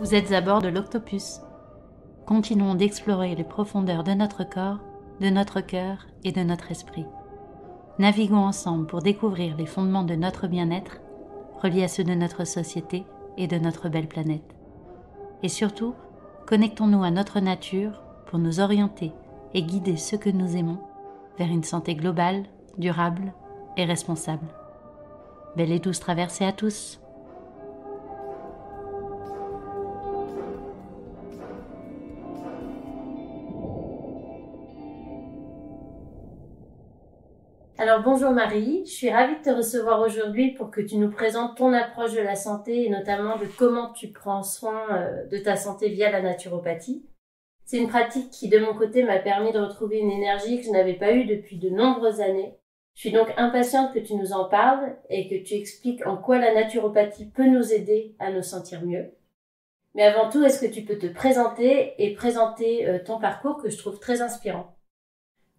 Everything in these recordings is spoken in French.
Vous êtes à bord de l'Octopus. Continuons d'explorer les profondeurs de notre corps, de notre cœur et de notre esprit. Naviguons ensemble pour découvrir les fondements de notre bien-être, reliés à ceux de notre société et de notre belle planète. Et surtout, connectons-nous à notre nature pour nous orienter et guider ceux que nous aimons vers une santé globale, durable et responsable. Belle et douce traversée à tous. Alors bonjour Marie, je suis ravie de te recevoir aujourd'hui pour que tu nous présentes ton approche de la santé et notamment de comment tu prends soin de ta santé via la naturopathie. C'est une pratique qui de mon côté m'a permis de retrouver une énergie que je n'avais pas eue depuis de nombreuses années. Je suis donc impatiente que tu nous en parles et que tu expliques en quoi la naturopathie peut nous aider à nous sentir mieux. Mais avant tout, est-ce que tu peux te présenter et présenter ton parcours que je trouve très inspirant?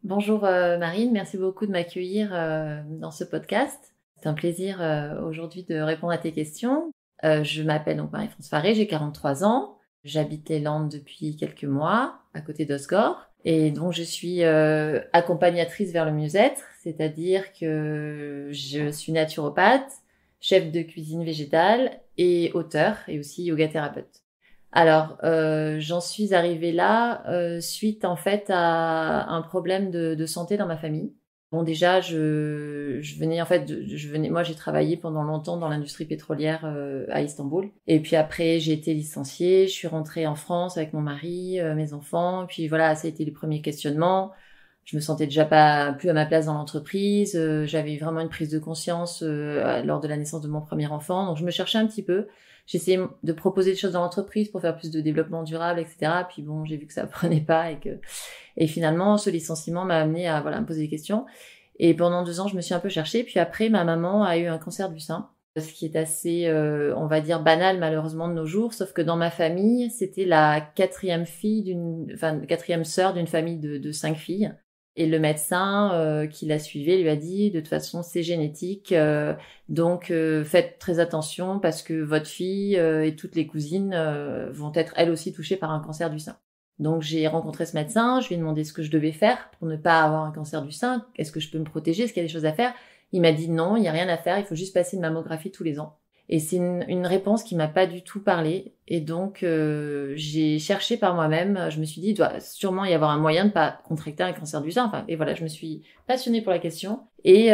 Bonjour Marine, merci beaucoup de m'accueillir dans ce podcast. C'est un plaisir aujourd'hui de répondre à tes questions. Je m'appelle donc Marie-France Farré, j'ai 43 ans. J'habite les Landes depuis quelques mois, à côté d'Osgore. Et donc je suis accompagnatrice vers le mieux-être, c'est-à-dire que je suis naturopathe, chef de cuisine végétale et auteure et aussi yoga thérapeute. Alors, j'en suis arrivée là suite en fait à un problème de santé dans ma famille. Bon, déjà, moi j'ai travaillé pendant longtemps dans l'industrie pétrolière à Istanbul. Et puis après, j'ai été licenciée, je suis rentrée en France avec mon mari, mes enfants. Et puis voilà, ça a été les premiers questionnements. Je me sentais déjà pas plus à ma place dans l'entreprise. J'avais eu vraiment une prise de conscience lors de la naissance de mon premier enfant. Donc je me cherchais un petit peu. J'essayais de proposer des choses dans l'entreprise pour faire plus de développement durable, etc. Puis bon, j'ai vu que ça prenait pas et finalement, ce licenciement m'a amené à me poser des questions. Et pendant 2 ans, je me suis un peu cherchée. Puis après, ma maman a eu un cancer du sein, ce qui est assez, on va dire, banal malheureusement de nos jours. Sauf que dans ma famille, c'était la quatrième sœur d'une famille de 5 filles. Et le médecin qui la suivait lui a dit, de toute façon, c'est génétique, donc faites très attention parce que votre fille et toutes les cousines vont être elles aussi touchées par un cancer du sein. Donc j'ai rencontré ce médecin, je lui ai demandé ce que je devais faire pour ne pas avoir un cancer du sein, est-ce que je peux me protéger, est-ce qu'il y a des choses à faire. Il m'a dit non, il n'y a rien à faire, il faut juste passer une mammographie tous les ans. Et c'est une réponse qui m'a pas du tout parlé. Et donc, j'ai cherché par moi-même. Je me suis dit, il doit sûrement y avoir un moyen de pas contracter un cancer du sein. Enfin, et voilà, je me suis passionnée pour la question. Et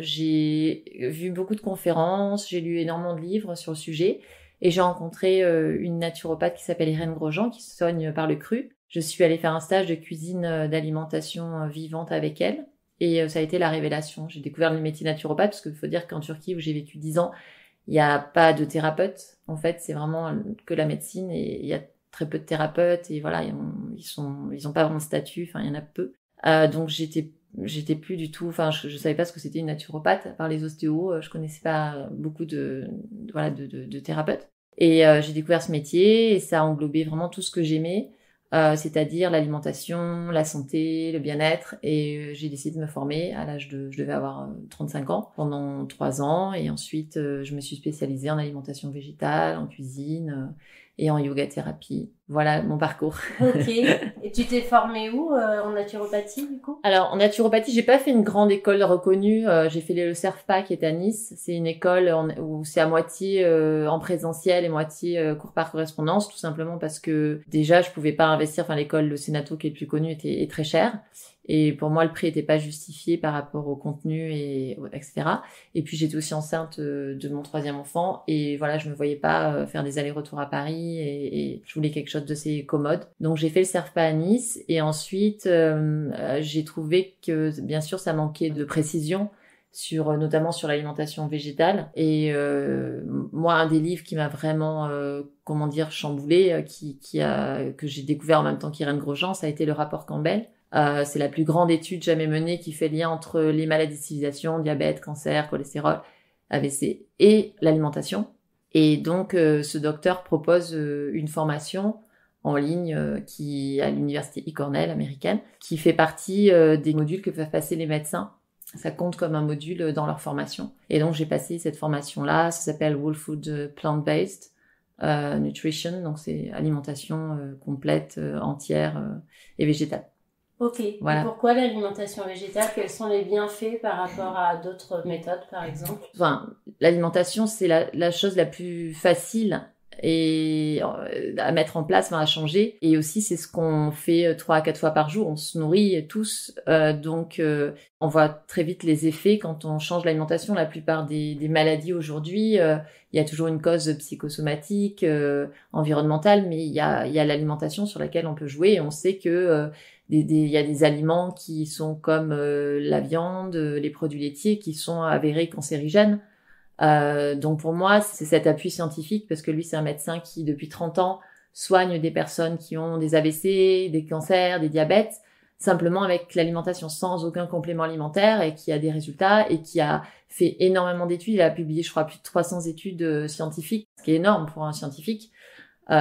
j'ai vu beaucoup de conférences, j'ai lu énormément de livres sur le sujet. Et j'ai rencontré une naturopathe qui s'appelle Irène Grosjean, qui soigne par le cru. Je suis allée faire un stage de cuisine d'alimentation vivante avec elle. Et ça a été la révélation. J'ai découvert le métier naturopathe, parce qu'il faut dire qu'en Turquie, où j'ai vécu 10 ans, il n'y a pas de thérapeute. En fait, c'est vraiment que la médecine et il y a très peu de thérapeutes et voilà, ils ont pas vraiment de statut. Enfin, il y en a peu. Donc j'étais plus du tout. Enfin, je savais pas ce que c'était une naturopathe. À part les ostéos, je connaissais pas beaucoup de thérapeutes. Et j'ai découvert ce métier et ça a englobé vraiment tout ce que j'aimais. C'est-à-dire l'alimentation, la santé, le bien-être. Et j'ai décidé de me former je devais avoir 35 ans, pendant 3 ans. Et ensuite, je me suis spécialisée en alimentation végétale, en cuisine et en yoga thérapie. Voilà mon parcours. Ok. Et tu t'es formée où en naturopathie du coup? Alors en naturopathie, j'ai pas fait une grande école reconnue. J'ai fait le CERFPA qui est à Nice. C'est une école où c'est à moitié en présentiel et moitié cours par correspondance, tout simplement parce que déjà je pouvais pas investir. Enfin l'école, le Sénato qui est le plus connu, est très cher. Et pour moi, le prix était pas justifié par rapport au contenu etc. Et puis j'étais aussi enceinte de mon 3e enfant et voilà, je me voyais pas faire des allers-retours à Paris et je voulais quelque chose de assez commode. Donc j'ai fait le CERFPA à Nice et ensuite j'ai trouvé que bien sûr ça manquait de précision notamment sur l'alimentation végétale et moi un des livres qui m'a vraiment chamboulé que j'ai découvert en même temps qu'Irène Grosjean, ça a été le rapport Campbell. C'est la plus grande étude jamais menée qui fait lien entre les maladies de civilisation, diabète, cancer, cholestérol, AVC et l'alimentation. Et donc, ce docteur propose une formation en ligne à l'université Cornell américaine, qui fait partie des modules que peuvent passer les médecins. Ça compte comme un module dans leur formation. Et donc, j'ai passé cette formation-là. Ça s'appelle Whole Food Plant-Based. nutrition, donc c'est alimentation complète, entière et végétale. Ok. Voilà. Et pourquoi l'alimentation végétale? Quels sont les bienfaits par rapport à d'autres méthodes, par exemple? Enfin, l'alimentation, c'est la chose la plus facile et à mettre en place, à changer. Et aussi, c'est ce qu'on fait 3 à 4 fois par jour. On se nourrit tous, donc on voit très vite les effets quand on change l'alimentation. La plupart des maladies aujourd'hui, il y a toujours une cause psychosomatique, environnementale, mais il y a l'alimentation sur laquelle on peut jouer. Et on sait que il y a des aliments qui sont comme la viande, les produits laitiers qui sont avérés cancérigènes. Donc pour moi, c'est cet appui scientifique parce que lui, c'est un médecin qui, depuis 30 ans, soigne des personnes qui ont des AVC, des cancers, des diabètes, simplement avec l'alimentation, sans aucun complément alimentaire et qui a des résultats et qui a fait énormément d'études. Il a publié, je crois, plus de 300 études scientifiques, ce qui est énorme pour un scientifique,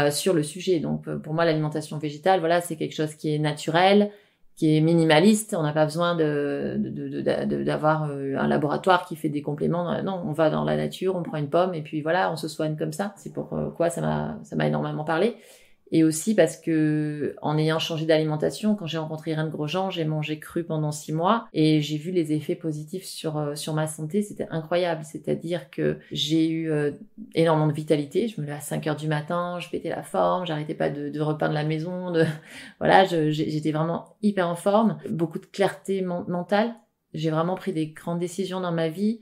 sur le sujet. Donc pour moi, l'alimentation végétale, voilà, c'est quelque chose qui est naturel, qui est minimaliste. On n'a pas besoin d'avoir un laboratoire qui fait des compléments. Non, on va dans la nature, on prend une pomme et puis voilà, on se soigne comme ça. C'est pourquoi ça m'a énormément parlé. Et aussi parce que, en ayant changé d'alimentation, quand j'ai rencontré Irène Grosjean, j'ai mangé cru pendant 6 mois et j'ai vu les effets positifs sur ma santé. C'était incroyable. C'est-à-dire que j'ai eu énormément de vitalité. Je me levais à 5 heures du matin, je pétais la forme, j'arrêtais pas de repeindre la maison. Voilà, j'étais vraiment hyper en forme. Beaucoup de clarté mentale. J'ai vraiment pris des grandes décisions dans ma vie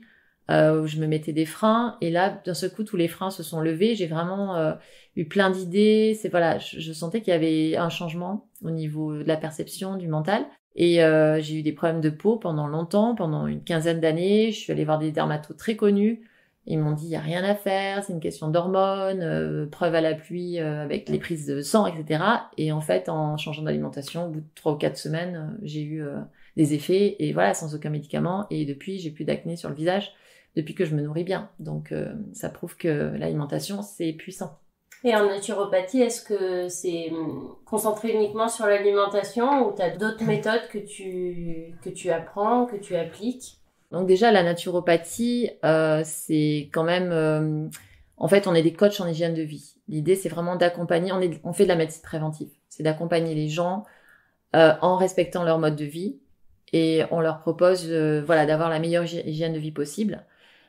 où je me mettais des freins. Et là, d'un seul coup, tous les freins se sont levés. J'ai vraiment eu plein d'idées. Voilà, je sentais qu'il y avait un changement au niveau de la perception, du mental. Et j'ai eu des problèmes de peau pendant longtemps, pendant une 15aine d'années. Je suis allée voir des dermatos très connus. Ils m'ont dit, il n'y a rien à faire, c'est une question d'hormones, preuve à la pluie avec les prises de sang, etc. Et en fait, en changeant d'alimentation, au bout de 3 ou 4 semaines, j'ai eu des effets, et voilà, sans aucun médicament. Et depuis, j'ai plus d'acné sur le visage, depuis que je me nourris bien. Donc, ça prouve que l'alimentation, c'est puissant. Et en naturopathie, est-ce que c'est concentré uniquement sur l'alimentation ou tu as d'autres méthodes que tu apprends, que tu appliques? Donc déjà, la naturopathie, c'est quand même... en fait, on est des coachs en hygiène de vie. L'idée, c'est vraiment d'accompagner... On fait de la médecine préventive. C'est d'accompagner les gens en respectant leur mode de vie. Et on leur propose d'avoir la meilleure hygiène de vie possible.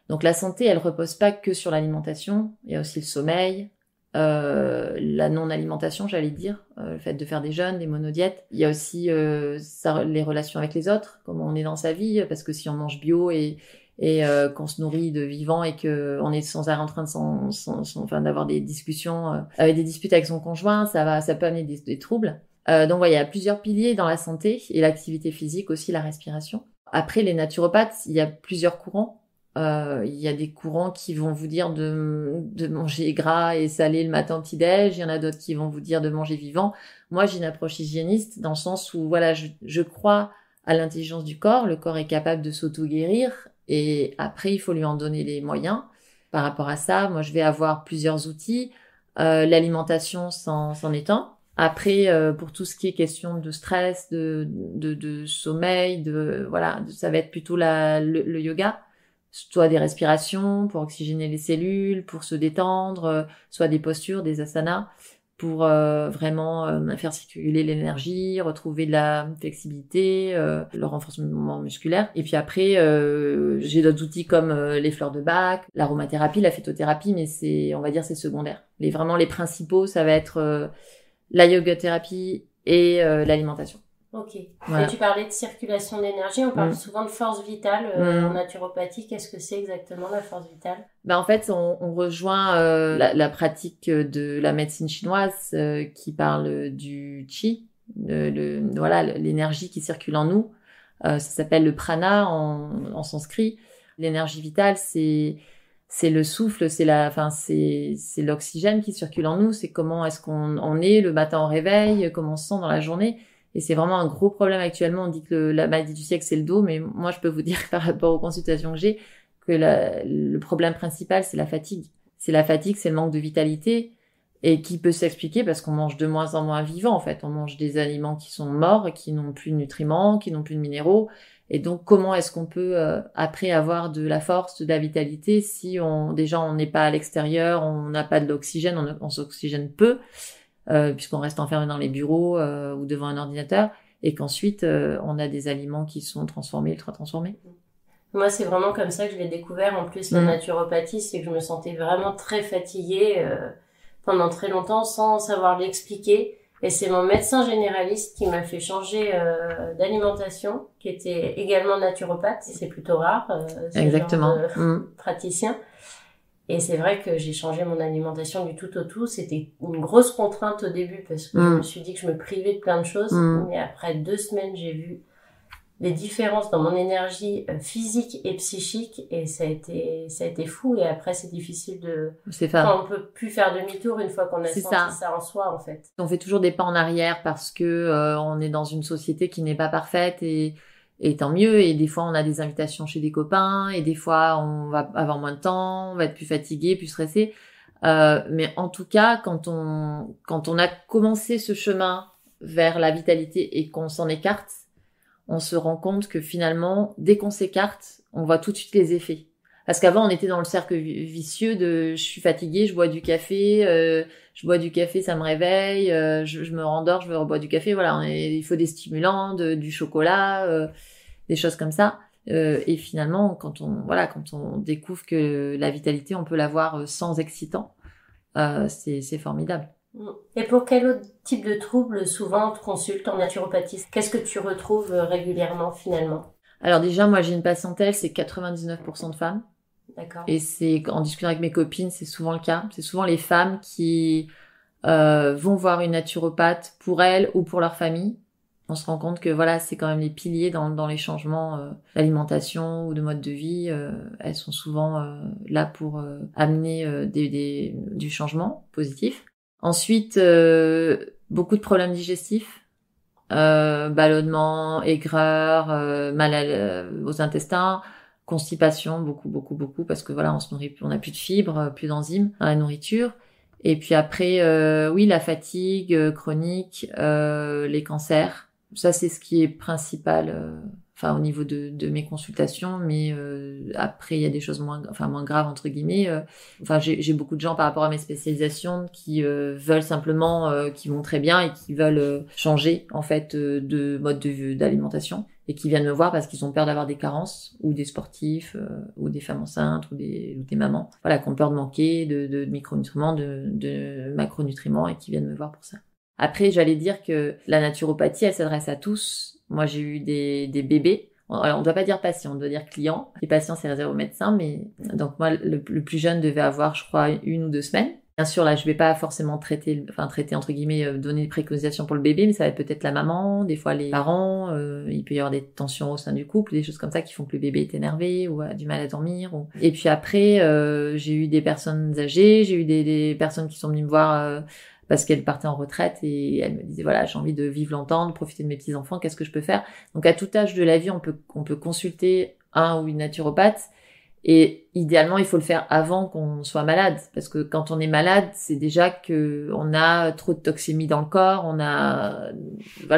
Donc la santé, elle repose pas que sur l'alimentation. Il y a aussi le sommeil, la non-alimentation, j'allais dire, le fait de faire des jeûnes, des monodiètes. Il y a aussi les relations avec les autres, comment on est dans sa vie, parce que si on mange bio et qu'on se nourrit de vivant et qu'on est sans arrêt en train de d'avoir des discussions, avec des disputes avec son conjoint, ça peut amener des troubles. Donc voilà, il y a plusieurs piliers dans la santé et l'activité physique aussi, la respiration. Après, les naturopathes, il y a plusieurs courants. Il y a des courants qui vont vous dire de manger gras et salé le matin au petit-déj. Il y en a d'autres qui vont vous dire de manger vivant. Moi, j'ai une approche hygiéniste dans le sens où voilà, je crois à l'intelligence du corps. Le corps est capable de s'auto-guérir et après, il faut lui en donner les moyens. Par rapport à ça, moi, je vais avoir plusieurs outils. L'alimentation s'en est un. Après, pour tout ce qui est question de stress, de sommeil, ça va être plutôt le yoga. Soit des respirations pour oxygéner les cellules, pour se détendre, soit des postures, des asanas, pour vraiment faire circuler l'énergie, retrouver de la flexibilité, le renforcement musculaire. Et puis après, j'ai d'autres outils comme les fleurs de Bach, l'aromathérapie, la phytothérapie, mais c'est secondaire. Vraiment, les principaux, ça va être la yoga-thérapie et l'alimentation. Ok. Voilà. Et tu parlais de circulation d'énergie, on parle souvent de force vitale en naturopathie. Qu'est-ce que c'est exactement la force vitale? En fait, on rejoint la pratique de la médecine chinoise qui parle du qi, l'énergie qui circule en nous. Ça s'appelle le prana en sanskrit. L'énergie vitale, c'est le souffle, c'est l'oxygène qui circule en nous. C'est comment est-ce qu'on est le matin au réveil, comment on se sent dans la journée. Et c'est vraiment un gros problème actuellement. On dit que la maladie du siècle, c'est le dos. Mais moi, je peux vous dire par rapport aux consultations que j'ai, que le problème principal, c'est la fatigue. C'est le manque de vitalité et qui peut s'expliquer parce qu'on mange de moins en moins vivant, en fait. On mange des aliments qui sont morts, qui n'ont plus de nutriments, qui n'ont plus de minéraux. Et donc, comment est-ce qu'on peut après avoir de la force, de la vitalité si on n'est pas à l'extérieur, on n'a pas de l'oxygène, on s'oxygène peu, puisqu'on reste enfermé dans les bureaux ou devant un ordinateur, et qu'ensuite on a des aliments qui sont transformés, ultra transformés. Moi, c'est vraiment comme ça que je l'ai découvert. En plus, la naturopathie, c'est que je me sentais vraiment très fatiguée pendant très longtemps sans savoir l'expliquer. Et c'est mon médecin généraliste qui m'a fait changer d'alimentation, qui était également naturopathe. C'est plutôt rare, Exactement. Ce genre de praticien. Et c'est vrai que j'ai changé mon alimentation du tout au tout. C'était une grosse contrainte au début parce que je me suis dit que je me privais de plein de choses. Mais après 2 semaines, j'ai vu les différences dans mon énergie physique et psychique, et ça a été fou. Et après, c'est difficile on peut plus faire demi-tour une fois qu'on a senti ça en soi, en fait. On fait toujours des pas en arrière parce que on est dans une société qui n'est pas parfaite, et tant mieux. Et des fois, on a des invitations chez des copains, et des fois, on va avoir moins de temps, on va être plus fatigué, plus stressé. Mais en tout cas, quand on a commencé ce chemin vers la vitalité et qu'on s'en écarte, on se rend compte que finalement, dès qu'on s'écarte, on voit tout de suite les effets. Parce qu'avant, on était dans le cercle vicieux de je suis fatiguée, je bois du café, ça me réveille, je me rendors, je rebois du café. Voilà, il faut des stimulants, du chocolat, des choses comme ça. Et finalement, quand on découvre que la vitalité, on peut l'avoir sans excitant, c'est formidable. Et pour quel autre type de trouble souvent on te consulte en naturopathie? Qu'est-ce que tu retrouves régulièrement finalement? Alors déjà, moi j'ai une patientèle, c'est 99% de femmes. D'accord. Et c'est en discutant avec mes copines, c'est souvent le cas. C'est souvent les femmes qui vont voir une naturopathe pour elles ou pour leur famille. On se rend compte que voilà, c'est quand même les piliers dans les changements d'alimentation ou de mode de vie. Elles sont souvent là pour amener du changement positif. Ensuite, beaucoup de problèmes digestifs, ballonnement, aigreur, mal aux intestins, constipation, beaucoup, parce que voilà, on se nourrit plus, on n'a plus de fibres, plus d'enzymes dans la nourriture. Et puis après, oui, la fatigue chronique, les cancers. Ça, c'est ce qui est principal, au niveau de mes consultations. Mais après, il y a des choses moins graves entre guillemets. J'ai beaucoup de gens par rapport à mes spécialisations qui veulent simplement, qui vont très bien et qui veulent changer en fait de mode de vie, d'alimentation, et qui viennent me voir parce qu'ils ont peur d'avoir des carences, ou des sportifs, ou des femmes enceintes, ou des mamans, voilà, qui ont peur de manquer de micronutriments, de macronutriments, et qui viennent me voir pour ça. Après, j'allais dire que la naturopathie, elle s'adresse à tous. Moi, j'ai eu des bébés. Alors, on doit pas dire patient, on doit dire client. Les patients, c'est réservé aux médecins, mais donc moi, le plus jeune devait avoir, je crois, 1 ou 2 semaines. Bien sûr, là, je vais pas forcément traiter entre guillemets, donner des préconisations pour le bébé, mais ça va être peut-être la maman, des fois les parents. Il peut y avoir des tensions au sein du couple, des choses comme ça qui font que le bébé est énervé ou a du mal à dormir. Et puis après, j'ai eu des personnes âgées, j'ai eu des personnes qui sont venues me voir parce qu'elles partaient en retraite, et elles me disaient voilà, j'ai envie de vivre longtemps, de profiter de mes petits-enfants, qu'est-ce que je peux faire? Donc à tout âge de la vie, on peut consulter un ou une naturopathe. Et idéalement, il faut le faire avant qu'on soit malade, parce que quand on est malade, c'est déjà que on a trop de toxémie dans le corps, on a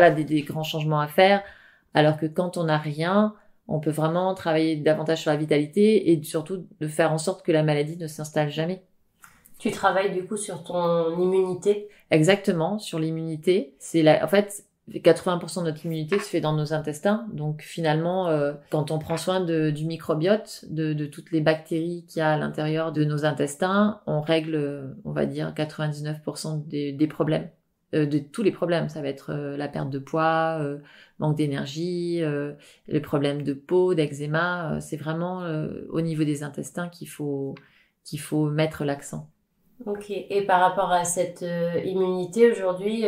des grands changements à faire, alors que quand on n'a rien, on peut vraiment travailler davantage sur la vitalité et surtout de faire en sorte que la maladie ne s'installe jamais. Tu travailles du coup sur ton immunité? Exactement, sur l'immunité. En fait, 80% de notre immunité se fait dans nos intestins. Donc finalement, quand on prend soin du microbiote, de toutes les bactéries qu'il y a à l'intérieur de nos intestins, on règle, on va dire, 99% des problèmes. De tous les problèmes. Ça va être la perte de poids, manque d'énergie, les problèmes de peau, d'eczéma. C'est vraiment au niveau des intestins qu'il faut mettre l'accent. Ok. Et par rapport à cette immunité aujourd'hui,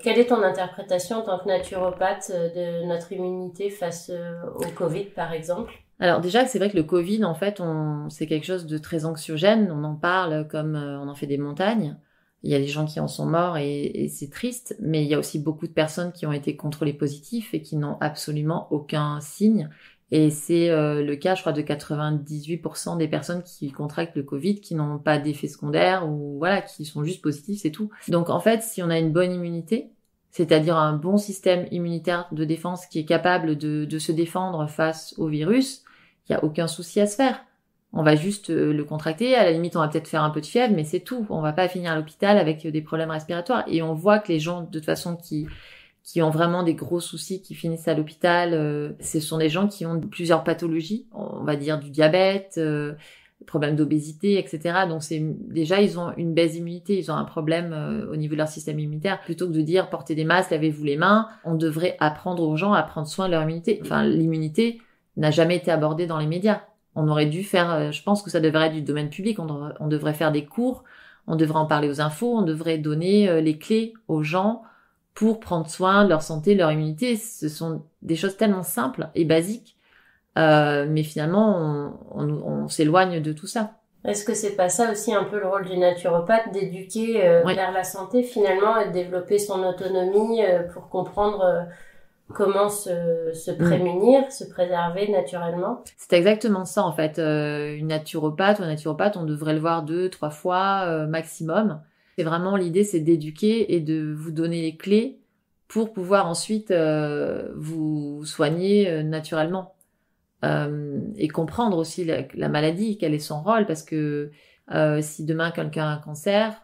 quelle est ton interprétation en tant que naturopathe de notre immunité face au Covid, par exemple? Alors déjà, c'est vrai que le Covid, en fait, c'est quelque chose de très anxiogène. On en parle comme on en fait des montagnes. Il y a des gens qui en sont morts et c'est triste, mais il y a aussi beaucoup de personnes qui ont été contrôlées positives et qui n'ont absolument aucun signe. Et c'est le cas, je crois, de 98% des personnes qui contractent le Covid, qui n'ont pas d'effets secondaires ou voilà, qui sont juste positifs, c'est tout. Donc en fait, si on a une bonne immunité, c'est-à-dire un bon système immunitaire de défense qui est capable de se défendre face au virus, il n'y a aucun souci à se faire. On va juste le contracter, à la limite on va peut-être faire un peu de fièvre, mais c'est tout. On va pas finir à l'hôpital avec des problèmes respiratoires. Et on voit que les gens, de toute façon, qui ont vraiment des gros soucis, qui finissent à l'hôpital, ce sont des gens qui ont plusieurs pathologies, on va dire du diabète, problèmes d'obésité, etc. Donc déjà ils ont une baisse d'immunité, ils ont un problème au niveau de leur système immunitaire. Plutôt que de dire portez des masques, lavez-vous les mains, on devrait apprendre aux gens à prendre soin de leur immunité. Enfin, l'immunité n'a jamais été abordée dans les médias. On aurait dû faire, je pense que ça devrait être du domaine public, on devrait faire des cours, on devrait en parler aux infos, on devrait donner les clés aux gens pour prendre soin de leur santé, de leur immunité. Ce sont des choses tellement simples et basiques, mais finalement, on s'éloigne de tout ça. Est-ce que c'est pas ça aussi un peu le rôle du naturopathe, d'éduquer vers la santé finalement et de développer son autonomie pour comprendre comment se prémunir, se préserver naturellement? C'est exactement ça en fait. Une naturopathe ou un naturopathe, on devrait le voir 2-3 fois maximum. C'est vraiment l'idée, c'est d'éduquer et de vous donner les clés pour pouvoir ensuite vous soigner naturellement. Et comprendre aussi la maladie, quel est son rôle, parce que si demain quelqu'un a un cancer,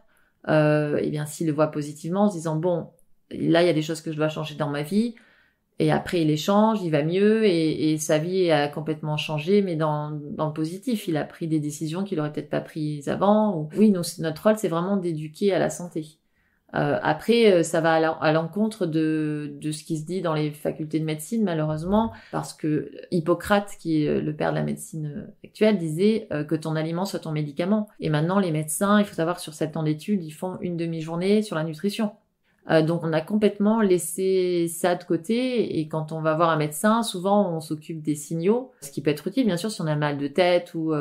eh bien s'il le voit positivement en se disant bon, là il y a des choses que je dois changer dans ma vie, et après il les change, il va mieux et sa vie a complètement changé, mais dans le positif, il a pris des décisions qu'il aurait peut-être pas prises avant. Oui, notre rôle c'est vraiment d'éduquer à la santé. Après, ça va à l'encontre de ce qui se dit dans les facultés de médecine, malheureusement, parce que Hippocrate, qui est le père de la médecine actuelle, disait que ton aliment soit ton médicament. Et maintenant, les médecins, il faut savoir que sur 7 ans d'études, ils font une demi-journée sur la nutrition. Donc on a complètement laissé ça de côté, et quand on va voir un médecin, souvent on s'occupe des signaux, ce qui peut être utile bien sûr si on a mal de tête ou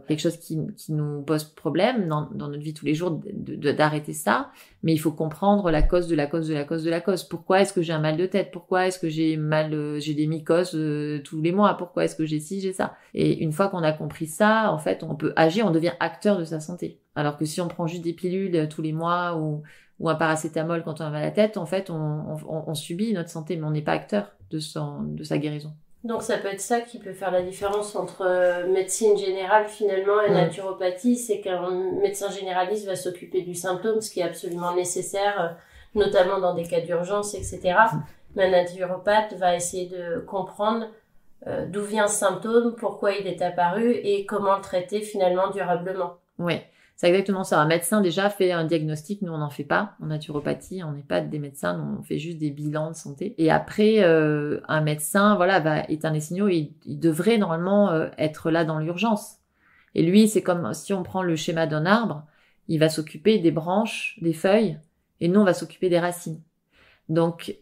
quelque chose qui nous pose problème dans notre vie tous les jours, d'arrêter ça, mais il faut comprendre la cause de la cause de la cause de la cause. Pourquoi est-ce que j'ai un mal de tête? Pourquoi est-ce que j'ai des mycoses tous les mois? Pourquoi est-ce que j'ai ci, j'ai ça? Et une fois qu'on a compris ça, en fait on peut agir, on devient acteur de sa santé. Alors que si on prend juste des pilules tous les mois ou un paracétamol quand on a mal à la tête, en fait, on subit notre santé, mais on n'est pas acteur de sa guérison. Donc ça peut être ça qui peut faire la différence entre médecine générale finalement et naturopathie, c'est qu'un médecin généraliste va s'occuper du symptôme, ce qui est absolument nécessaire, notamment dans des cas d'urgence, etc. Mais un naturopathe va essayer de comprendre d'où vient ce symptôme, pourquoi il est apparu et comment le traiter finalement durablement. Oui. C'est exactement ça. Un médecin déjà fait un diagnostic, nous on n'en fait pas. En naturopathie, on n'est pas des médecins, nous, on fait juste des bilans de santé. Et après, un médecin, voilà, va éteindre les signaux. Il devrait normalement être là dans l'urgence. Et lui, c'est comme si on prend le schéma d'un arbre, il va s'occuper des branches, des feuilles, et nous on va s'occuper des racines. Donc,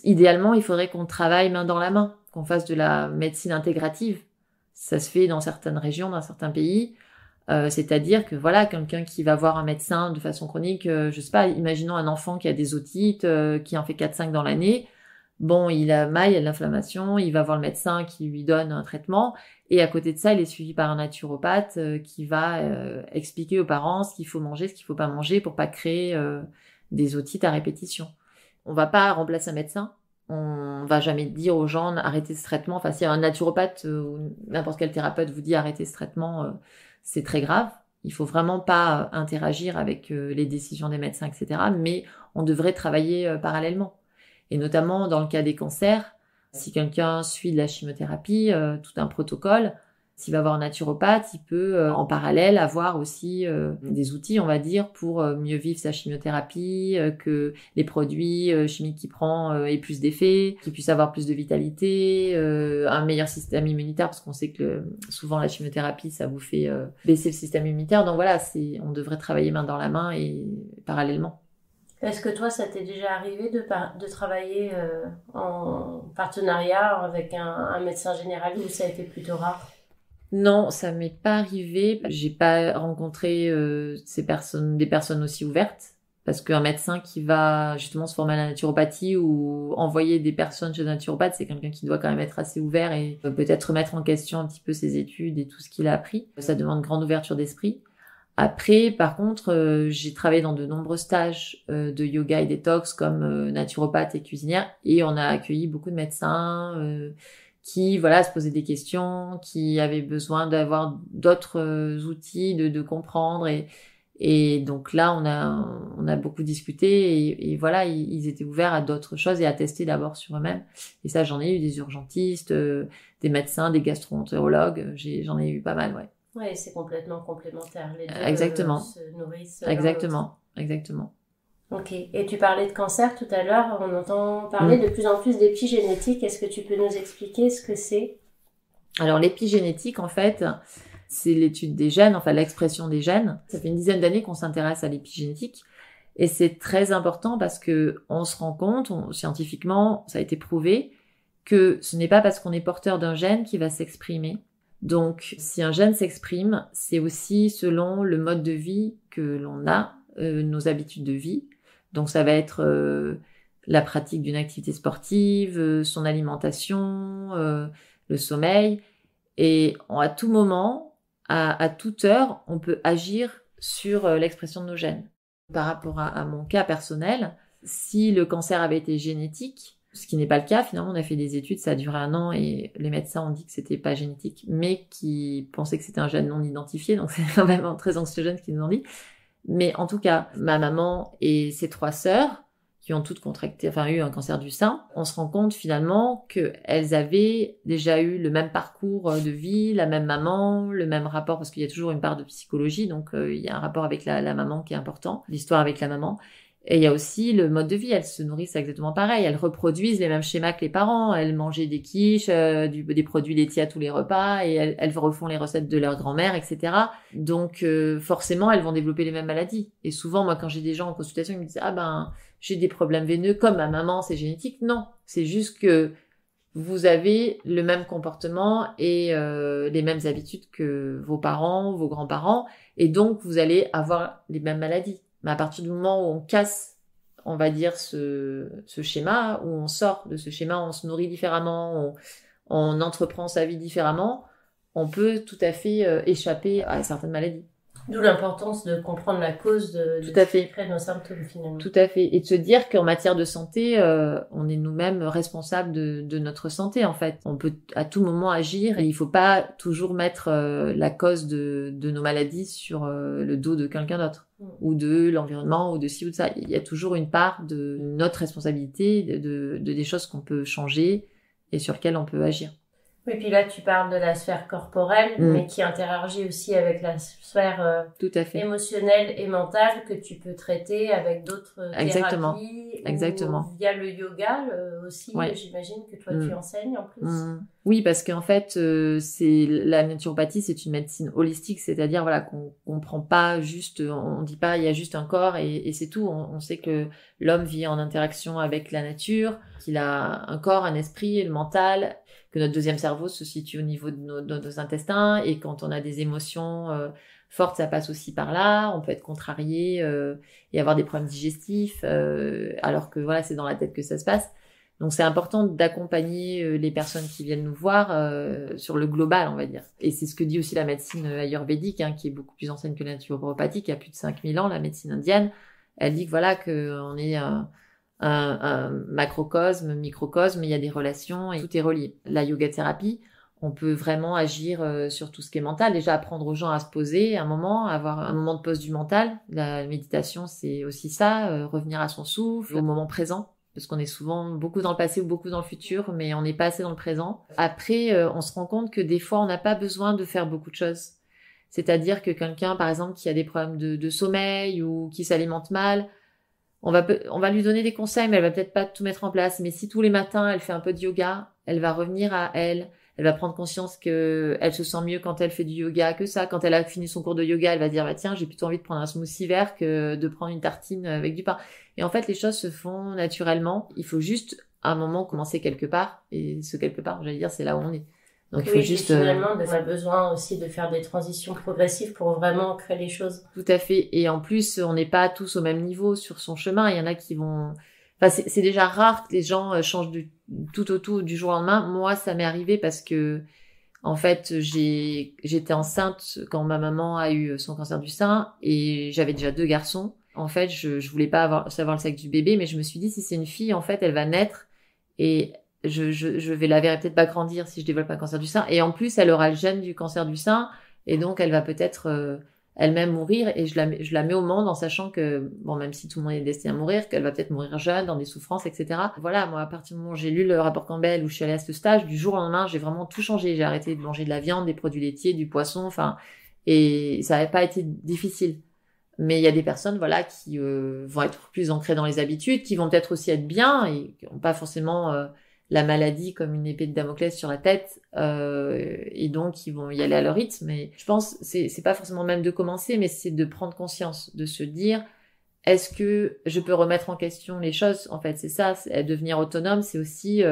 idéalement, il faudrait qu'on travaille main dans la main, qu'on fasse de la médecine intégrative. Ça se fait dans certaines régions, dans certains pays. C'est-à-dire que voilà, quelqu'un qui va voir un médecin de façon chronique, je sais pas, imaginons un enfant qui a des otites, qui en fait 4-5 dans l'année, bon, il a mal, il y a de l'inflammation, il va voir le médecin qui lui donne un traitement, et à côté de ça, il est suivi par un naturopathe qui va expliquer aux parents ce qu'il faut manger, ce qu'il faut pas manger pour pas créer des otites à répétition. On va pas remplacer un médecin, on va jamais dire aux gens arrêtez ce traitement. Enfin, si un naturopathe ou n'importe quel thérapeute vous dit arrêtez ce traitement, c'est très grave. Il faut vraiment pas interagir avec les décisions des médecins, etc. Mais on devrait travailler parallèlement. Et notamment dans le cas des cancers, si quelqu'un suit de la chimiothérapie, tout un protocole, s'il va voir un naturopathe, il peut en parallèle avoir aussi des outils, on va dire, pour mieux vivre sa chimiothérapie, que les produits chimiques qu'il prend aient plus d'effet, qu'il puisse avoir plus de vitalité, un meilleur système immunitaire, parce qu'on sait que souvent la chimiothérapie, ça vous fait baisser le système immunitaire. Donc voilà, on devrait travailler main dans la main et parallèlement. Est-ce que toi, ça t'est déjà arrivé de travailler en partenariat avec un médecin généraliste, ou ça a été plutôt rare? Non, ça m'est pas arrivé. J'ai pas rencontré des personnes aussi ouvertes, parce qu'un médecin qui va justement se former à la naturopathie ou envoyer des personnes chez un naturopathe, c'est quelqu'un qui doit quand même être assez ouvert et peut-être remettre en question un petit peu ses études et tout ce qu'il a appris. Ça demande grande ouverture d'esprit. Après, par contre, j'ai travaillé dans de nombreux stages de yoga et détox comme naturopathe et cuisinière, et on a accueilli beaucoup de médecins qui, voilà, se posaient des questions, qui avaient besoin d'avoir d'autres outils, de comprendre, et donc là, on a beaucoup discuté, et voilà, ils étaient ouverts à d'autres choses et à tester d'abord sur eux-mêmes. Et ça, j'en ai eu des urgentistes, des médecins, des gastro-entérologues, j'en ai eu pas mal, ouais. Oui, c'est complètement complémentaire. Les deux Exactement. se nourrissent. Exactement. Ok. Et tu parlais de cancer tout à l'heure. On entend parler de plus en plus d'épigénétique. Est-ce que tu peux nous expliquer ce que c'est? Alors, l'épigénétique, en fait, c'est l'étude des gènes, enfin l'expression des gènes. Ça fait une dizaine d'années qu'on s'intéresse à l'épigénétique. Et c'est très important parce que on se rend compte, scientifiquement, ça a été prouvé, que ce n'est pas parce qu'on est porteur d'un gène qui va s'exprimer. Donc, si un gène s'exprime, c'est aussi selon le mode de vie que l'on a, nos habitudes de vie. Donc, ça va être la pratique d'une activité sportive, son alimentation, le sommeil. Et à tout moment, à toute heure, on peut agir sur l'expression de nos gènes. Par rapport à mon cas personnel, si le cancer avait été génétique, ce qui n'est pas le cas, finalement, on a fait des études, ça a duré 1 an et les médecins ont dit que c'était pas génétique, mais qui pensaient que c'était un gène non identifié, donc c'est quand même très anxiogène ce qu'ils nous ont dit. Mais en tout cas, ma maman et ses 3 sœurs, qui ont toutes eu un cancer du sein, on se rend compte finalement qu'elles avaient déjà eu le même parcours de vie, la même maman, le même rapport, parce qu'il y a toujours une part de psychologie, donc il y a un rapport avec la maman qui est important, l'histoire avec la maman. Et il y a aussi le mode de vie, elles se nourrissent exactement pareil, elles reproduisent les mêmes schémas que les parents, elles mangeaient des quiches, des produits laitiers à tous les repas, et elles refont les recettes de leur grand-mère, etc. Donc forcément, elles vont développer les mêmes maladies. Et souvent, moi, quand j'ai des gens en consultation, ils me disent « Ah ben, j'ai des problèmes veineux, comme ma maman, c'est génétique. » Non, c'est juste que vous avez le même comportement et les mêmes habitudes que vos parents, vos grands-parents, et donc vous allez avoir les mêmes maladies. Mais à partir du moment où on casse, on va dire, ce schéma, où on sort de ce schéma, on se nourrit différemment, on entreprend sa vie différemment, on peut tout à fait échapper à certaines maladies. D'où l'importance de comprendre la cause de ce qui crée nos symptômes finalement. Tout à fait. Et de se dire qu'en matière de santé, on est nous-mêmes responsables de notre santé en fait. On peut à tout moment agir et il faut pas toujours mettre la cause de nos maladies sur le dos de quelqu'un d'autre ou de l'environnement ou de ci ou de ça. Il y a toujours une part de notre responsabilité, de des choses qu'on peut changer et sur lesquelles on peut agir. Oui, puis là, tu parles de la sphère corporelle, mais qui interagit aussi avec la sphère tout à fait. émotionnelle et mentale que tu peux traiter avec d'autres thérapies. Exactement. Ou via le yoga aussi, j'imagine que toi, tu enseignes en plus. Oui, parce qu'en fait, la naturopathie, c'est une médecine holistique, c'est-à-dire voilà qu'on prend pas juste, on dit pas il y a juste un corps et c'est tout. On sait que l'homme vit en interaction avec la nature, qu'il a un corps, un esprit, le mental, que notre deuxième cerveau se situe au niveau de nos intestins et quand on a des émotions fortes, ça passe aussi par là. On peut être contrarié et avoir des problèmes digestifs, alors que voilà, c'est dans la tête que ça se passe. Donc c'est important d'accompagner les personnes qui viennent nous voir sur le global, on va dire. Et c'est ce que dit aussi la médecine ayurvédique, qui est beaucoup plus ancienne que la naturopathie, qui a plus de 5000 ans, la médecine indienne. Elle dit que voilà, qu'on est un macrocosme, microcosme, il y a des relations et tout est relié. La yoga thérapie, on peut vraiment agir sur tout ce qui est mental. Déjà, apprendre aux gens à se poser un moment, avoir un moment de pause du mental. La méditation, c'est aussi ça, revenir à son souffle, au moment présent. Parce qu'on est souvent beaucoup dans le passé ou beaucoup dans le futur, mais on n'est pas assez dans le présent. Après, on se rend compte que des fois, on n'a pas besoin de faire beaucoup de choses. C'est-à-dire que quelqu'un, par exemple, qui a des problèmes de sommeil ou qui s'alimente mal, on va lui donner des conseils, mais elle va peut-être pas tout mettre en place. Mais si tous les matins, elle fait un peu de yoga, elle va revenir à elle va prendre conscience que elle se sent mieux quand elle fait du yoga que ça. Quand elle a fini son cours de yoga, elle va dire, tiens, j'ai plutôt envie de prendre un smoothie vert que de prendre une tartine avec du pain. Et en fait, les choses se font naturellement. Il faut juste, à un moment, commencer quelque part. Et ce quelque part, j'allais dire, c'est là où on est. Donc, il faut juste... finalement, on a besoin aussi de faire des transitions progressives pour vraiment créer les choses. Tout à fait. Et en plus, on n'est pas tous au même niveau sur son chemin. Il y en a qui vont... Enfin, c'est déjà rare que les gens changent tout du jour au lendemain. Moi, ça m'est arrivé parce que, En fait, j'étais enceinte quand ma maman a eu son cancer du sein et j'avais déjà 2 garçons. En fait, je voulais pas savoir le sexe du bébé, mais je me suis dit, si c'est une fille, en fait, elle va naître et je vais la verrai peut-être pas grandir si je développe un cancer du sein. Et en plus, elle aura le gène du cancer du sein et donc elle va peut-être elle-même mourir et je la mets au monde en sachant que, bon, même si tout le monde est destiné à mourir, qu'elle va peut-être mourir jeune, dans des souffrances, etc. Voilà, moi, à partir du moment où j'ai lu le rapport Campbell, où je suis allée à ce stage, du jour au lendemain, j'ai vraiment tout changé. J'ai arrêté de manger de la viande, des produits laitiers, du poisson, enfin, et ça n'avait pas été difficile. Mais il y a des personnes, voilà, qui vont être plus ancrées dans les habitudes, qui vont peut-être aussi être bien et qui n'ont pas forcément la maladie comme une épée de Damoclès sur la tête, et donc ils vont y aller à leur rythme. Et je pense c'est pas forcément même de commencer, mais c'est de prendre conscience, de se dire est-ce que je peux remettre en question les choses. En fait, c'est ça, c'est devenir autonome, c'est aussi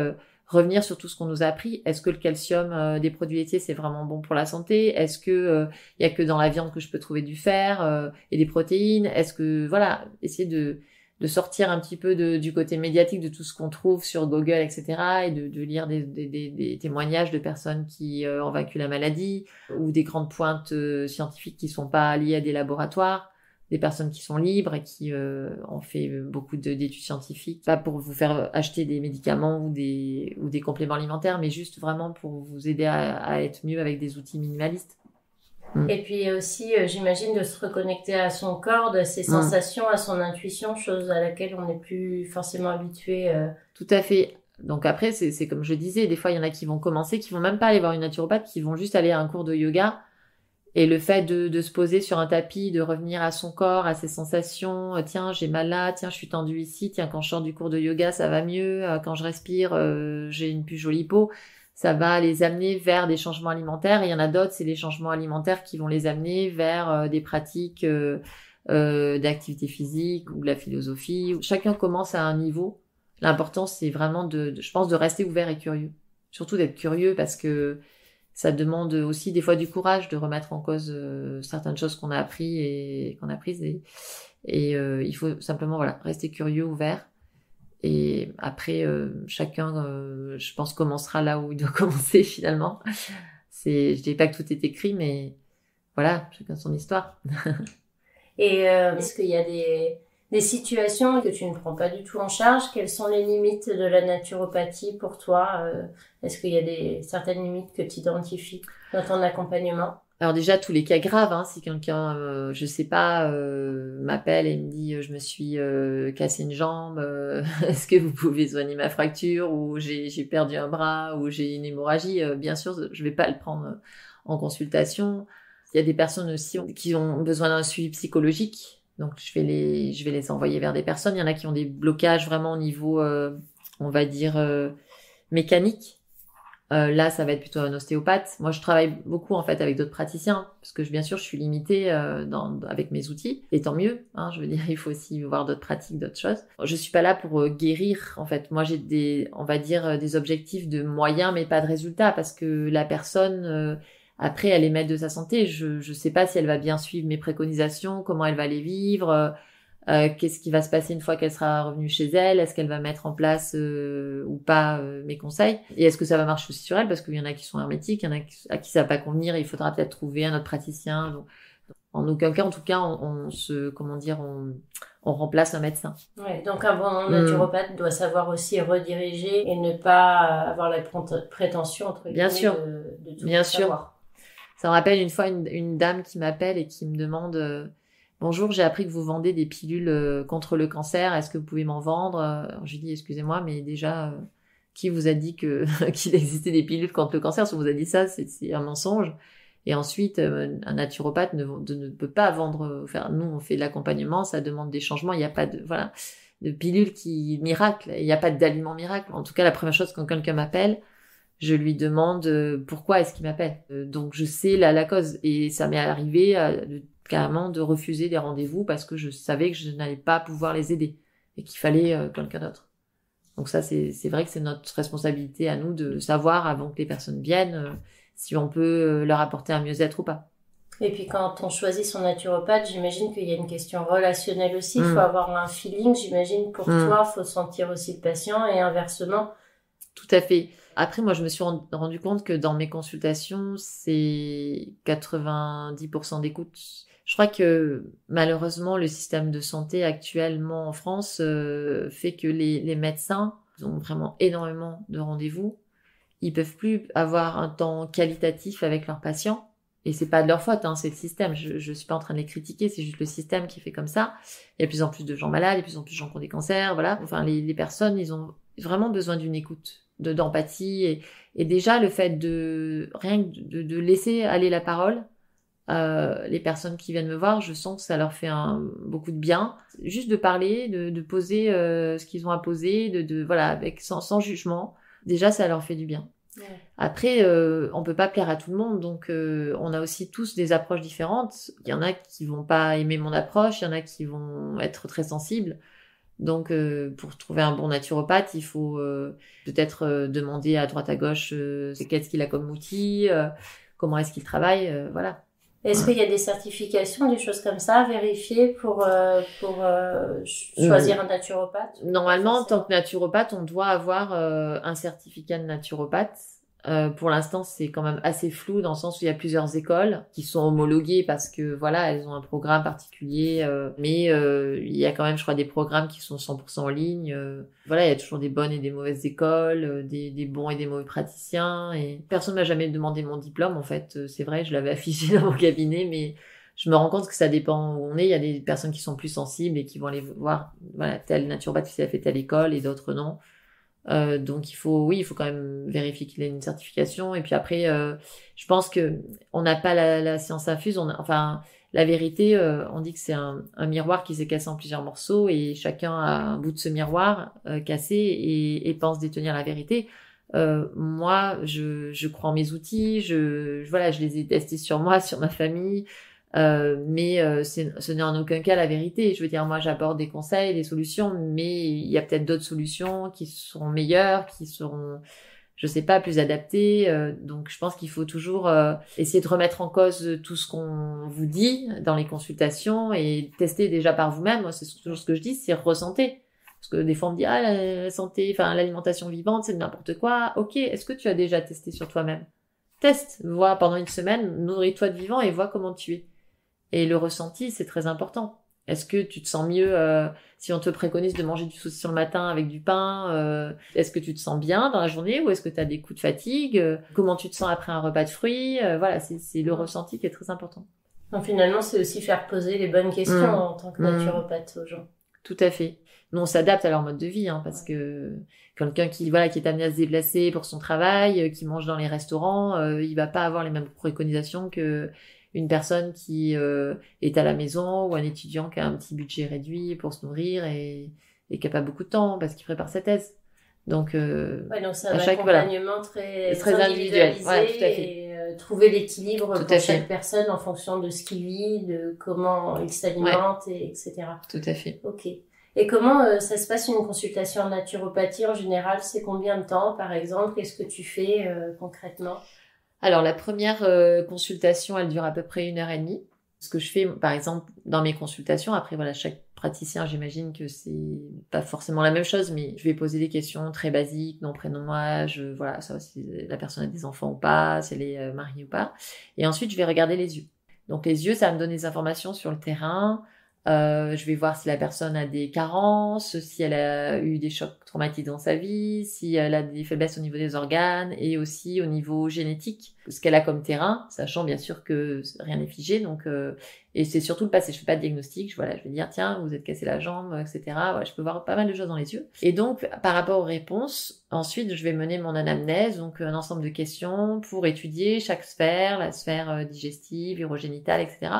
revenir sur tout ce qu'on nous a appris. Est-ce que le calcium des produits laitiers c'est vraiment bon pour la santé? Est-ce que il y a que dans la viande que je peux trouver du fer et des protéines? Est-ce que voilà, essayer de sortir un petit peu du côté médiatique de tout ce qu'on trouve sur Google, etc. et de lire des témoignages de personnes qui ont vaincu la maladie ou des grandes pointes scientifiques qui sont pas liées à des laboratoires, des personnes qui sont libres et qui ont fait beaucoup d'études scientifiques, pas pour vous faire acheter des médicaments ou des compléments alimentaires, mais juste vraiment pour vous aider à être mieux avec des outils minimalistes. Et puis aussi, j'imagine, de se reconnecter à son corps, de ses sensations, à son intuition, chose à laquelle on n'est plus forcément habitué. Tout à fait. Donc après, c'est comme je disais, des fois, il y en a qui vont commencer, qui vont même pas aller voir une naturopathe, qui vont juste aller à un cours de yoga. Et le fait de se poser sur un tapis, de revenir à son corps, à ses sensations, tiens, j'ai mal là, tiens, je suis tendue ici, tiens, quand je sors du cours de yoga, ça va mieux, quand je respire, j'ai une plus jolie peau. Ça va les amener vers des changements alimentaires. Et il y en a d'autres, c'est les changements alimentaires qui vont les amener vers des pratiques d'activité physique ou de la philosophie. Chacun commence à un niveau. L'important, c'est vraiment je pense, de rester ouvert et curieux. Surtout d'être curieux parce que ça demande aussi des fois du courage de remettre en cause certaines choses qu'on a appris et qu'on a prises. Et il faut simplement voilà rester curieux, ouvert. Et après, chacun, je pense, commencera là où il doit commencer finalement. Je dis pas que tout est écrit, mais voilà, chacun son histoire. Et est-ce qu'il y a des situations que tu ne prends pas du tout en charge? Quelles sont les limites de la naturopathie pour toi? Est-ce qu'il y a certaines limites que tu identifies dans ton accompagnement? Alors déjà, tous les cas graves, hein, si quelqu'un, je sais pas, m'appelle et me dit je me suis cassé une jambe, est-ce que vous pouvez soigner ma fracture, ou j'ai perdu un bras, ou j'ai une hémorragie, bien sûr, je vais pas le prendre en consultation. Il y a des personnes aussi qui ont besoin d'un suivi psychologique, donc je vais les envoyer vers des personnes. Il y en a qui ont des blocages vraiment au niveau, on va dire, mécanique. Là, ça va être plutôt un ostéopathe. Moi, je travaille beaucoup en fait avec d'autres praticiens parce que bien sûr, je suis limitée avec mes outils. Et tant mieux, hein, je veux dire, il faut aussi voir d'autres pratiques, d'autres choses. Je suis pas là pour guérir. En fait, moi, j'ai on va dire, des objectifs de moyens, mais pas de résultats, parce que la personne après, elle est maître de sa santé. Je sais pas si elle va bien suivre mes préconisations, comment elle va les vivre. Qu'est-ce qui va se passer une fois qu'elle sera revenue chez elle? Est-ce qu'elle va mettre en place ou pas mes conseils? Et est-ce que ça va marcher aussi sur elle? Parce qu'il y en a qui sont hermétiques, il y en a à qui ça va pas convenir, et il faudra peut-être trouver un autre praticien. Donc, en aucun cas, en tout cas, on remplace un médecin. Ouais, donc un bon naturopathe doit savoir aussi rediriger et ne pas avoir la prétention, entre guillemets, bien sûr. de tout bien savoir. Sûr. Ça me rappelle une fois une dame qui m'appelle et qui me demande bonjour, j'ai appris que vous vendez des pilules contre le cancer. Est-ce que vous pouvez m'en vendre? Alors, je lui dis, excusez-moi, mais déjà, qui vous a dit qu'il existait des pilules contre le cancer? Si on vous a dit ça, c'est un mensonge. Et ensuite, un naturopathe ne peut pas vendre. Nous, on fait de l'accompagnement, ça demande des changements. Il n'y a pas de pilules qui miracle. Il n'y a pas d'aliments miracle. En tout cas, la première chose quand quelqu'un m'appelle, je lui demande pourquoi est-ce qu'il m'appelle. Donc, je sais la cause. Et ça m'est arrivé carrément de refuser des rendez-vous parce que je savais que je n'allais pas pouvoir les aider et qu'il fallait quelqu'un d'autre. Donc ça, c'est vrai que c'est notre responsabilité à nous de savoir avant que les personnes viennent si on peut leur apporter un mieux-être ou pas. Et puis quand on choisit son naturopathe, j'imagine qu'il y a une question relationnelle aussi. Il faut avoir un feeling, j'imagine, pour toi, il faut sentir aussi le patient, et inversement, Tout à fait. Après, moi, je me suis rendu compte que dans mes consultations, c'est 90% d'écoute. Je crois que malheureusement, le système de santé actuellement en France fait que les médecins ont vraiment énormément de rendez-vous. Ils peuvent plus avoir un temps qualitatif avec leurs patients. Et c'est pas de leur faute, hein, c'est le système. Je suis pas en train de les critiquer, c'est juste le système qui fait comme ça. Il y a de plus en plus de gens malades, il y a de plus en plus de gens qui ont des cancers, voilà. Enfin, les personnes, ils ont vraiment besoin d'une écoute, d'empathie. Et déjà, le fait rien que de laisser aller la parole, les personnes qui viennent me voir, je sens que ça leur fait beaucoup de bien. Juste de parler, de poser ce qu'ils ont à poser, voilà, avec sans jugement. Déjà, ça leur fait du bien. Ouais. Après, on peut pas plaire à tout le monde, donc on a aussi tous des approches différentes. Il y en a qui vont pas aimer mon approche, il y en a qui vont être très sensibles. Donc, pour trouver un bon naturopathe, il faut peut-être demander à droite à gauche qu'est-ce qu'il a comme outil, comment est-ce qu'il travaille, voilà. Est-ce qu'il y a des certifications, des choses comme ça, vérifiées pour choisir un naturopathe? Normalement, en tant que naturopathe, on doit avoir un certificat de naturopathe. Pour l'instant, c'est quand même assez flou dans le sens où il y a plusieurs écoles qui sont homologuées parce que voilà, elles ont un programme particulier. Mais il y a quand même, je crois, des programmes qui sont 100% en ligne. Voilà, il y a toujours des bonnes et des mauvaises écoles, des bons et des mauvais praticiens. Et personne m'a jamais demandé mon diplôme. En fait, c'est vrai, je l'avais affiché dans mon cabinet, mais je me rends compte que ça dépend où on est. Il y a des personnes qui sont plus sensibles et qui vont aller voir, voilà, tel naturopathe qui a fait telle école et d'autres non. Donc il faut quand même vérifier qu'il ait une certification. Et puis après, je pense que on n'a pas la science infuse. Enfin, la vérité, on dit que c'est un miroir qui s'est cassé en plusieurs morceaux et chacun a un bout de ce miroir cassé et pense détenir la vérité. Moi, je crois en mes outils. Voilà, je les ai testés sur moi, sur ma famille. Mais ce n'est en aucun cas la vérité. Je veux dire, moi, j'apporte des conseils, des solutions, mais il y a peut-être d'autres solutions qui seront meilleures, qui seront, je sais pas, plus adaptées. Donc, je pense qu'il faut toujours essayer de remettre en cause tout ce qu'on vous dit dans les consultations et tester déjà par vous-même. Moi, c'est toujours ce que je dis, c'est ressentez. Parce que des fois, on me dit, la santé, enfin, l'alimentation vivante, c'est n'importe quoi. Ok, est-ce que tu as déjà testé sur toi-même? Teste, vois pendant une semaine, nourris-toi de vivant et vois comment tu es. Et le ressenti, c'est très important. Est-ce que tu te sens mieux si on te préconise de manger du saucisson le matin avec du pain? Est-ce que tu te sens bien dans la journée ou est-ce que tu as des coups de fatigue? Comment tu te sens après un repas de fruits? Voilà, c'est le ressenti qui est très important. Donc finalement, c'est aussi faire poser les bonnes questions en tant que naturopathe aux gens. Tout à fait. Nous, on s'adapte à leur mode de vie, hein, parce que quelqu'un qui est amené à se déplacer pour son travail, qui mange dans les restaurants, il va pas avoir les mêmes préconisations que une personne qui est à la maison ou un étudiant qui a un petit budget réduit pour se nourrir et qui a pas beaucoup de temps parce qu'il prépare sa thèse. Donc, donc c'est un accompagnement très individuel. Voilà, tout à fait. Et trouver l'équilibre pour chaque personne en fonction de ce qu'il vit, de comment il s'alimente, etc. Tout à fait. Ok. Et comment ça se passe une consultation en naturopathie en général? C'est combien de temps, par exemple? Qu'est-ce que tu fais concrètement? Alors, la première consultation, elle dure à peu près 1h30. Ce que je fais, par exemple, dans mes consultations, après, voilà, chaque praticien, j'imagine que c'est pas forcément la même chose, mais je vais poser des questions très basiques, nom, prénom, âge, voilà, savoir si la personne a des enfants ou pas, si elle est mariée ou pas. Et ensuite, je vais regarder les yeux. Donc, les yeux, ça va me donner des informations sur le terrain. Je vais voir si la personne a des carences, si elle a eu des chocs traumatiques dans sa vie, si elle a des faiblesses au niveau des organes et aussi au niveau génétique, ce qu'elle a comme terrain, sachant bien sûr que rien n'est figé. Donc, et c'est surtout le passé. Je fais pas de diagnostic. Je vais dire tiens, vous êtes cassé la jambe, etc. Ouais, je peux voir pas mal de choses dans les yeux. Et donc, par rapport aux réponses, ensuite, je vais mener mon anamnèse, donc un ensemble de questions pour étudier chaque sphère, la sphère digestive, urogénitale, etc.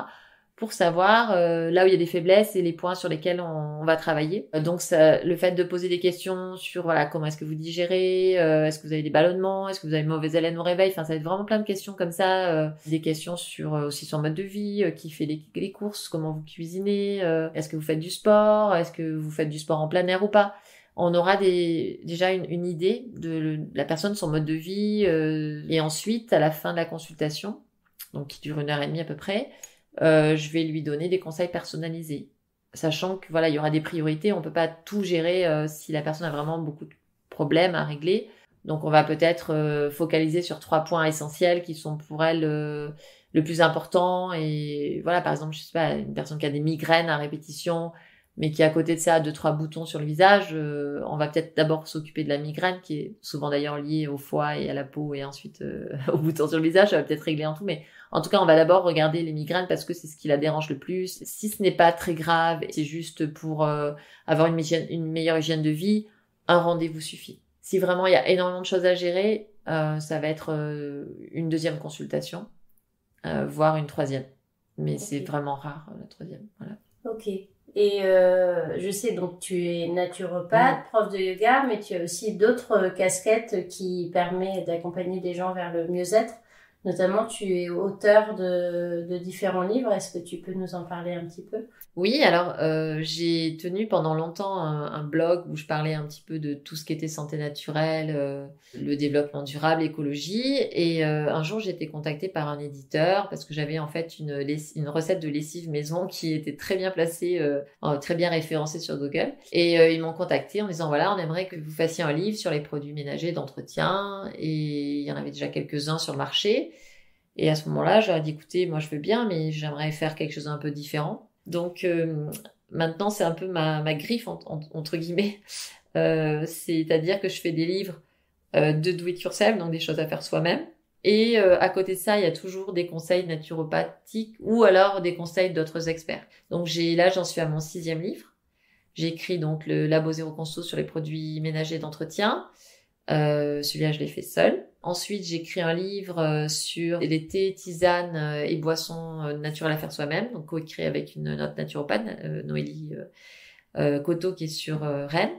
pour savoir là où il y a des faiblesses et les points sur lesquels on va travailler. Donc le fait de poser des questions sur voilà comment est-ce que vous digérez, est-ce que vous avez des ballonnements, est-ce que vous avez mauvaise haleine au réveil, enfin ça va être vraiment plein de questions comme ça, des questions sur aussi sur le mode de vie, qui fait les courses, comment vous cuisinez, est-ce que vous faites du sport, est-ce que vous faites du sport en plein air ou pas. On aura déjà une idée de la personne, son mode de vie, et ensuite à la fin de la consultation, donc qui dure 1h30 à peu près, je vais lui donner des conseils personnalisés, sachant que voilà, il y aura des priorités, on peut pas tout gérer si la personne a vraiment beaucoup de problèmes à régler. Donc, on va peut-être focaliser sur 3 points essentiels qui sont pour elle le plus important. Et voilà, par exemple, je sais pas, une personne qui a des migraines à répétition, mais qui à côté de ça a 2-3 boutons sur le visage, on va peut-être d'abord s'occuper de la migraine, qui est souvent d'ailleurs liée au foie et à la peau, et ensuite aux boutons sur le visage. Ça va peut-être régler en tout, mais en tout cas, on va d'abord regarder les migraines parce que c'est ce qui la dérange le plus. Si ce n'est pas très grave, c'est juste pour avoir une meilleure hygiène de vie, un rendez-vous suffit. Si vraiment il y a énormément de choses à gérer, ça va être une 2e consultation, voire une 3e. Mais c'est vraiment rare, la 3e. Voilà. Ok. Et je sais, donc tu es naturopathe, prof de yoga, mais tu as aussi d'autres casquettes qui permettent d'accompagner des gens vers le mieux-être. Notamment, tu es auteur de différents livres. Est-ce que tu peux nous en parler un petit peu? Oui, alors j'ai tenu pendant longtemps un blog où je parlais un petit peu de tout ce qui était santé naturelle, le développement durable, l'écologie. Et un jour, j'ai été contactée par un éditeur parce que j'avais en fait une recette de lessive maison qui était très bien placée, très bien référencée sur Google. Et ils m'ont contactée en me disant, voilà, on aimerait que vous fassiez un livre sur les produits ménagers d'entretien. Et il y en avait déjà quelques-uns sur le marché. Et à ce moment-là, j'aurais dit, écoutez, moi je veux bien, mais j'aimerais faire quelque chose d'un peu différent. Donc maintenant, c'est un peu ma griffe, entre guillemets. C'est-à-dire que je fais des livres de do-it-yourself, donc des choses à faire soi-même. Et à côté de ça, il y a toujours des conseils naturopathiques ou alors des conseils d'autres experts. Donc là, j'en suis à mon 6e livre. J'ai écrit donc le Labo Zéro Conso sur les produits ménagers d'entretien. Celui-là, je l'ai fait seul. Ensuite, j'ai écrit un livre sur les thés, tisanes et boissons naturelles à faire soi-même, donc coécrit avec notre naturopathe, Noélie Coteau, qui est sur Rennes.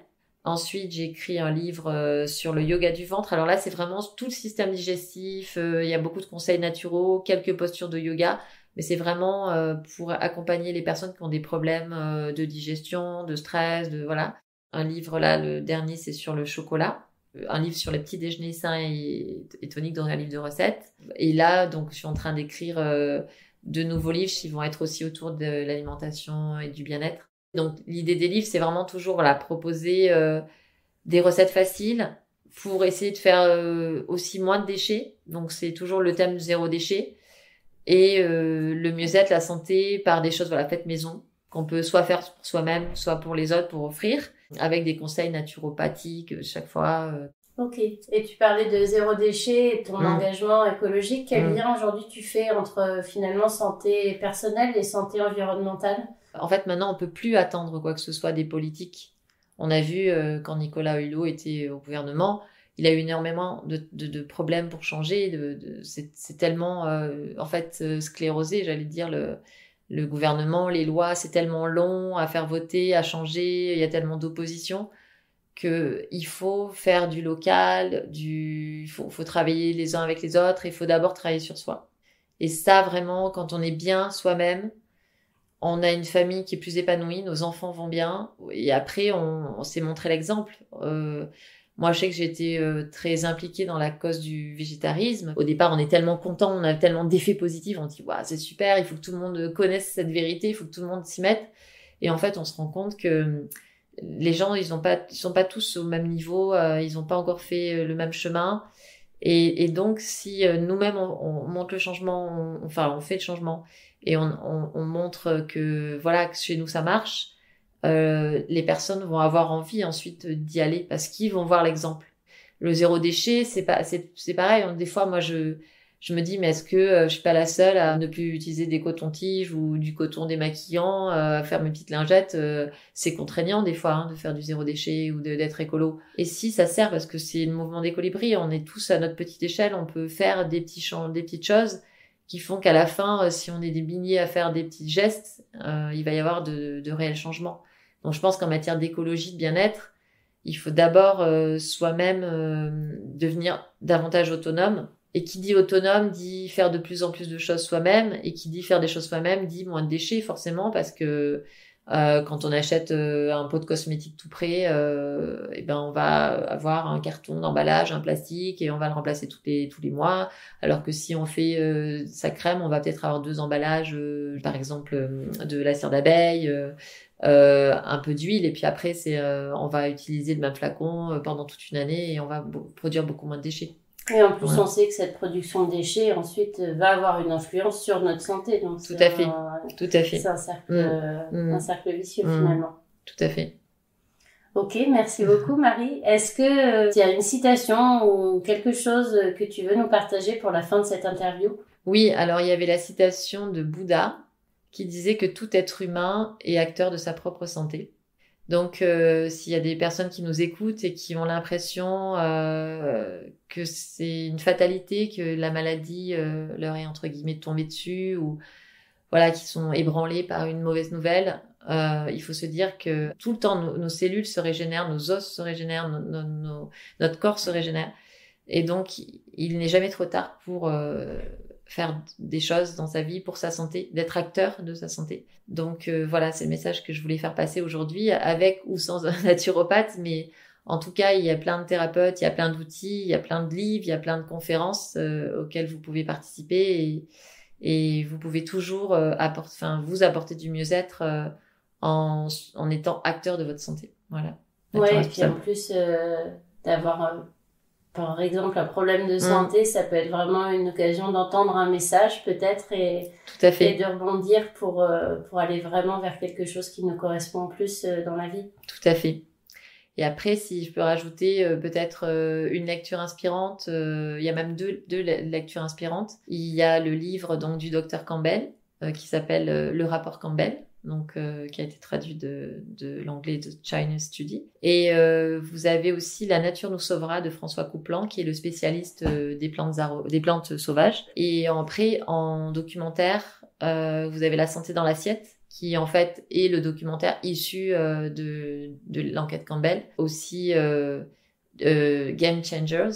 Ensuite, j'ai écrit un livre sur le yoga du ventre. Alors là, c'est vraiment tout le système digestif. Il y a beaucoup de conseils naturaux, quelques postures de yoga, mais c'est vraiment pour accompagner les personnes qui ont des problèmes de digestion, de stress, voilà. Un livre là, le dernier, c'est sur le chocolat. Un livre sur les petits déjeuners sains et toniques, dans un livre de recettes. Et là, donc, je suis en train d'écrire de nouveaux livres qui vont être aussi autour de l'alimentation et du bien-être. Donc, l'idée des livres, c'est vraiment toujours proposer des recettes faciles pour essayer de faire aussi moins de déchets. Donc, c'est toujours le thème du 0 déchet. Et le mieux-être, la santé, par des choses faites maison, qu'on peut soit faire pour soi-même, soit pour les autres, pour offrir, avec des conseils naturopathiques chaque fois. Ok. Et tu parlais de 0 déchet et ton engagement écologique. Quel lien aujourd'hui tu fais entre finalement santé personnelle et santé environnementale? En fait, maintenant, on peut plus attendre quoi que ce soit des politiques. On a vu quand Nicolas Hulot était au gouvernement, il a eu énormément de problèmes pour changer. C'est tellement en fait sclérosé, j'allais dire, le gouvernement, les lois, c'est tellement long à faire voter, à changer, il y a tellement d'opposition que il faut faire du local, faut travailler les uns avec les autres, il faut d'abord travailler sur soi. Et ça, vraiment, quand on est bien soi-même, on a une famille qui est plus épanouie, nos enfants vont bien, et après, on s'est montré l'exemple. Moi, je sais que j'ai été très impliquée dans la cause du végétarisme. Au départ, on est tellement content, on a tellement d'effets positifs, on dit « Waouh, c'est super, il faut que tout le monde connaisse cette vérité, il faut que tout le monde s'y mette. » Et en fait, on se rend compte que les gens, ils sont pas tous au même niveau, ils n'ont pas encore fait le même chemin. Et donc, si nous-mêmes, on montre le changement, on fait le changement, et on montre que, voilà, que chez nous, ça marche, les personnes vont avoir envie ensuite d'y aller parce qu'ils vont voir l'exemple. Le 0 déchet, c'est pareil. Des fois, moi, je me dis, mais est-ce que je suis pas la seule à ne plus utiliser des cotons-tiges ou du coton démaquillant, à faire mes petites lingettes? C'est contraignant des fois de faire du 0 déchet ou d'être écolo. Et si ça sert, parce que c'est le mouvement des colibris, on est tous à notre petite échelle, on peut faire des petites choses qui font qu'à la fin, si on est des milliers à faire des petits gestes, il va y avoir de réels changements. Donc je pense qu'en matière d'écologie, de bien-être, il faut d'abord soi-même devenir davantage autonome. Et qui dit autonome dit faire de plus en plus de choses soi-même. Et qui dit faire des choses soi-même dit moins de déchets forcément, parce que Quand on achète un pot de cosmétiques tout prêt, et ben on va avoir un carton d'emballage, un plastique, et on va le remplacer tous les mois. Alors que si on fait sa crème, on va peut-être avoir 2 emballages, par exemple de la cire d'abeille, un peu d'huile, et puis après on va utiliser le même flacon pendant toute une année et on va produire beaucoup moins de déchets. Et en plus, on sait que cette production de déchets, ensuite, va avoir une influence sur notre santé. Donc tout à fait. C'est un cercle vicieux, finalement. Tout à fait. Ok, merci beaucoup, Marie. Est-ce que tu as une citation ou quelque chose que tu veux nous partager pour la fin de cette interview? Oui, alors il y avait la citation de Bouddha qui disait que tout être humain est acteur de sa propre santé. Donc, s'il y a des personnes qui nous écoutent et qui ont l'impression que c'est une fatalité, que la maladie leur est entre guillemets tombée dessus, ou voilà, qui sont ébranlés par une mauvaise nouvelle, il faut se dire que tout le temps nos cellules se régénèrent, nos os se régénèrent, notre corps se régénère, et donc il n'est jamais trop tard pour faire des choses dans sa vie pour sa santé, d'être acteur de sa santé. Donc voilà, c'est le message que je voulais faire passer aujourd'hui, avec ou sans un naturopathe, mais en tout cas, il y a plein de thérapeutes, il y a plein d'outils, il y a plein de livres, il y a plein de conférences auxquelles vous pouvez participer, et vous pouvez toujours vous apporter du mieux-être en étant acteur de votre santé. Voilà. Ouais, et puis en plus d'avoir par exemple, un problème de santé, ça peut être vraiment une occasion d'entendre un message peut-être et de rebondir pour aller vraiment vers quelque chose qui nous correspond plus dans la vie. Tout à fait. Et après, si je peux rajouter peut-être une lecture inspirante, il y a même deux lectures inspirantes. Il y a le livre donc du docteur Campbell qui s'appelle Le rapport Campbell, donc qui a été traduit de l'anglais de China Study. Et vous avez aussi La nature nous sauvera de François Coupland, qui est le spécialiste des plantes sauvages. Et après, en documentaire, vous avez La santé dans l'assiette, qui en fait est le documentaire issu de l'enquête Campbell. Aussi Game Changers,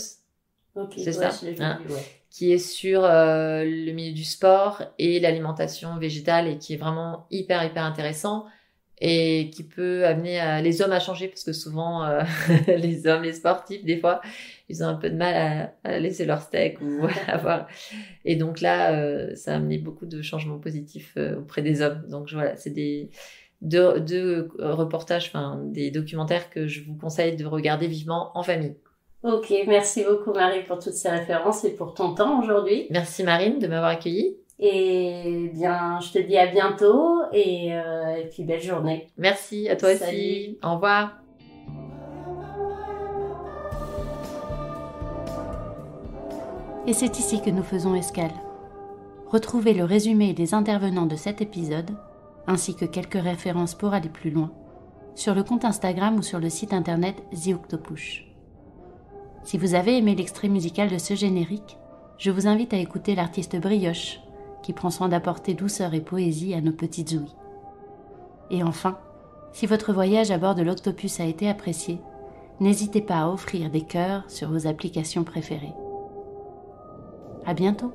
c'est ça, qui est sur le milieu du sport et l'alimentation végétale, et qui est vraiment hyper intéressant, et qui peut amener les hommes à changer, parce que souvent les sportifs, des fois ils ont un peu de mal à laisser leur steak ou à voir, et donc là ça a amené beaucoup de changements positifs auprès des hommes. Donc voilà, c'est deux reportages, des documentaires que je vous conseille de regarder vivement en famille. Ok, merci beaucoup Marie pour toutes ces références et pour ton temps aujourd'hui. Merci Marine de m'avoir accueillie. Et bien, je te dis à bientôt et puis belle journée. Merci, à toi Salut. aussi. Au revoir. Et c'est ici que nous faisons escale. Retrouvez le résumé des intervenants de cet épisode, ainsi que quelques références pour aller plus loin, sur le compte Instagram ou sur le site internet The Octopush. Si vous avez aimé l'extrait musical de ce générique, je vous invite à écouter l'artiste Brioche, qui prend soin d'apporter douceur et poésie à nos petites ouïes. Et enfin, si votre voyage à bord de l'Octopus a été apprécié, n'hésitez pas à offrir des cœurs sur vos applications préférées. À bientôt!